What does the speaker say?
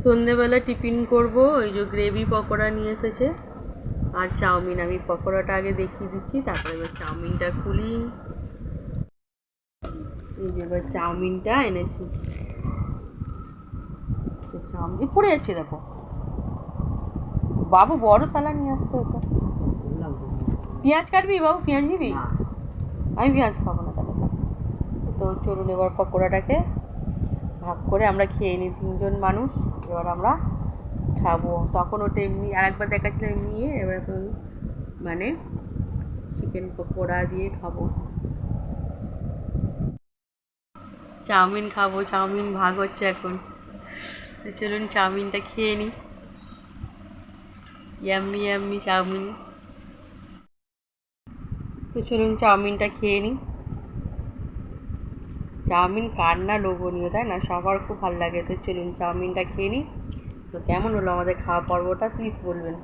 সন্ধেবেলা টিফিন করব। ওই যে গ্রেভি পকোড়া নিয়ে এসেছে আর চাউমিন। আমি পকোড়াটা আগে দেখিয়ে দিচ্ছি, তারপরে এবার চাউমিনটা খুলি। এই যে এবার চাউমিনটা এনেছি, তো চাউমিন পড়ে যাচ্ছে দেখো। বাবু বড় থালা নিয়ে আসতে হতো। পেঁয়াজ কাটবি বাবু? পেঁয়াজ নিবি? আমি পেঁয়াজ খাবো না তাহলে। তো চলুন এবার পকোড়াটাকে ভাগ করে আমরা খেয়ে নিই, 3জন মানুষ। এবার আমরা খাবো। তখন ওটা এমনি আর একবার দেখাচ্ছিল এমনি, এবার এখন মানে চিকেন পকোড়া দিয়ে খাবো। চাউমিন খাবো, চাউমিন ভাগ হচ্ছে এখন। তো চলুন চাউমিনটা খেয়ে নিই। Yummy yummy chow mein. তো চলুন চাউমিনটা খেয়ে নিই। চাউমিন কার না লোভনীয়, তাই না? সবার খুব ভালো লাগে। তো চলুন চাউমিনটা খেয়ে নিই। তো কেমন হলো আমাদের খাওয়া পর্বটা প্লিজ বলবেন।